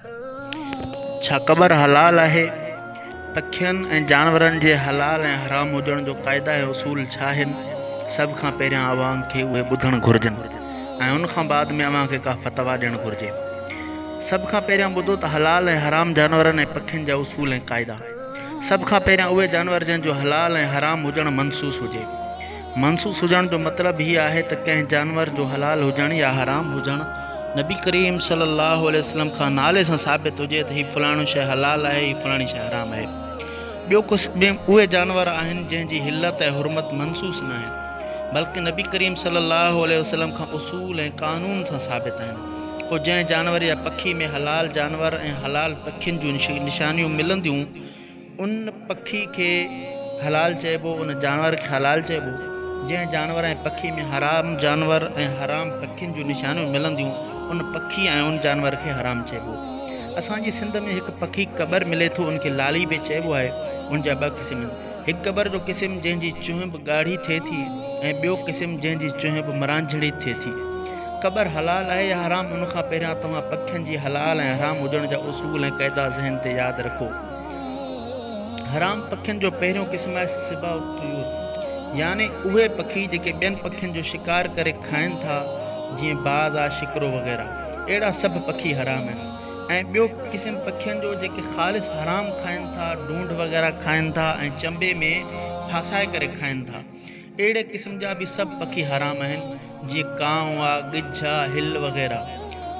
छा क़बर हलाल आहे? पखियुनि ऐं जानवरनि जे हलाल ऐं हराम हुजण जो क़ाइदा ऐं उसूल छा आहिनि? सभ खां पहिरियां अवां खे उहे ॿुधणु घुरिजनि ऐं उन खां बाद में अवां खे का फ़तवा ॾियणु घुरिजे। सभ खां पहिरियां ॿुधो त हलाल ऐं हराम जानवरनि ऐं पखियुनि जा उसूल ऐं क़ाइदा। सभ खां पहिरियां उहे जानवर जंहिंजो हलाल ऐं हराम हुजणु मनसूस हुजे। मनसूस हुजण जो मतिलबु हीअ आहे त कंहिं जानवर जो हलाल हुजणु या हराम हुजणु नबी करीम सल्लल्लाहु अलैहि वसल्लम खां नाले सां साबित हुजे त हीअ फलाणी शइ हलाल आहे, हीअ फलाणी शइ हराम आहे। ॿियो कुझु उहे जानवर आहिनि जंहिंजी हिलत ऐं हुरमत मनसूस न आहे, बल्कि नबी करीम सल्लल्लाहु अलैहि वसल्लम खां उसूल ऐं कानून सां साबित आहिनि। पोइ जंहिं जानवर या पखी में हलाल जानवर ऐं हलाल पखियुनि जूं निशानियूं मिलंदियूं, उन पखी खे हलाल चइबो, उन जानवर खे हलाल चइबो। जंहिं जानवर ऐं पखी में हराम जानवर ऐं हराम पखियुनि जूं निशानियूं मिलंदियूं, उन पखी ऐं उन जानवर खे हराम चइबो। असांजी सिंध में हिकु पखी क़बर मिले थो, उनखे लाली बि चइबो आहे। उनजा ॿ क़िस्म आहिनि, हिकु क़बर जो क़िस्म जंहिंजी चुहिंब ॻाढ़ी थिए थी ऐं ॿियो क़िस्म जंहिंजी चुहिंब मरांझड़ी थिए थी। क़बर हलाल आहे या हराम, उन खां पहिरियां तव्हां पखियुनि जी हलाल ऐं हराम हुजण जा उसूल ऐं क़ाइदा ज़हन ते यादि रखो। हराम पखियुनि जो पहिरियों क़िस्म आहे सिबा तुयूर, यानी उहे पखी जेके ॿियनि पखियुनि जो शिकार करे खाइनि था, जीअं बाज़ आहे, शिकरो वग़ैरह। अहिड़ा सभु पखी हराम आहिनि। ऐं ॿियो क़िस्म पखियुनि जो जेके ख़ालिस हराम खाइनि था, ढूंढ वग़ैरह खाइनि था ऐं चंबे में फासाए करे खाइनि था। अहिड़े क़िस्म जा बि सभु पखी हराम आहिनि, जीअं कांव आहे, गिझ आहे, हिल वग़ैरह।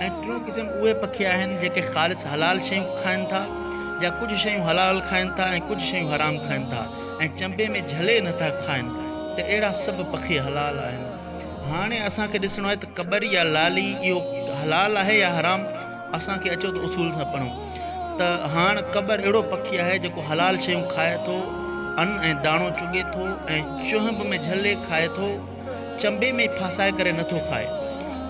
ऐं टियों क़िस्म उहे पखी आहिनि जेके ख़ालिस हलाल शयूं खाइनि था, या कुझु शयूं हलाल खाइनि था ऐं कुझु शयूं हराम खाइनि था ऐं चंबे में झले नथा खाइनि, त अहिड़ा सभु पखी हलाल आहिनि। हाणे असांखे ॾिसणो आहे त क़बर या लाली इहो हलाल आहे या हराम। असांखे अचो त उसूल सां पढ़ूं त हाणे क़बर अहिड़ो पखी आहे जेको हलाल शयूं खाए थो, अन ऐं दाणो चुगे थो ऐं चुहिंब में झले खाए थो, चंबे में फासाए करे नथो खाए,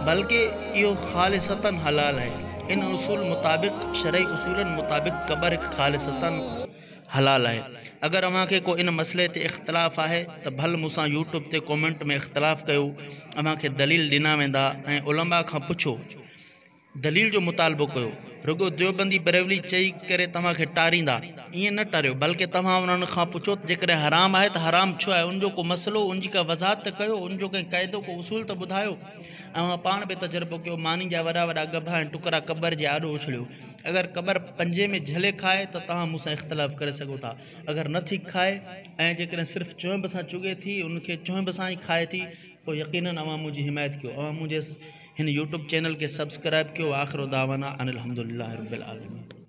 बल्कि इहो ख़ालिसतन हलाल आहे। इन उसूल मुताबिक़, शरई उसूलनि मुताबिक़ क़बर हिकु ख़ालिसतन हलाल आहे। अगर अवां खे को इन मसइले ते इख़्तिलाफ़ आहे त भल मूंसां यूट्यूब ते कॉमेंट में इख़्तिलाफ़ कयो। अवां खे दलील ॾिना वेंदा ऐं उलमा खां पुछो, दलील जो मुतालबो कयो। रुगो देवबंदी बरेवली चई करे तव्हांखे टारींदा, ईअं न टारियो, बल्कि तव्हां उन्हनि खां पुछो जेकॾहिं हराम आहे त हराम छो आहे, उनजो को मसइलो, उनजी का वज़ाहत त कयो, उनजो कंहिं क़ाइदो को उसूल त ॿुधायो। ऐं पाण बि तजुर्बो कयो, मानी जा वॾा वॾा गभा ऐं टुकरा क़बर जे आॾो उछलियो। अगर क़बर पंजे में झले खाए त तव्हां मूंसां इख़्तिलाफ़ करे सघो था। अगर नथी खाए ऐं जेकॾहिं सिर्फ़ु चुहिंब सां चुगे थी, उनखे चुहिंब सां ई खाए थी, पोइ यकीनन अवां मुंहिंजी हिमायत कयो। अवां मुंहिंजे हिन यूट्यूब चैनल खे सब्सक्राइब कयो। आख़िर दावाना अनिल हम्दुलिल्लाहि रब्बिल आलमीन।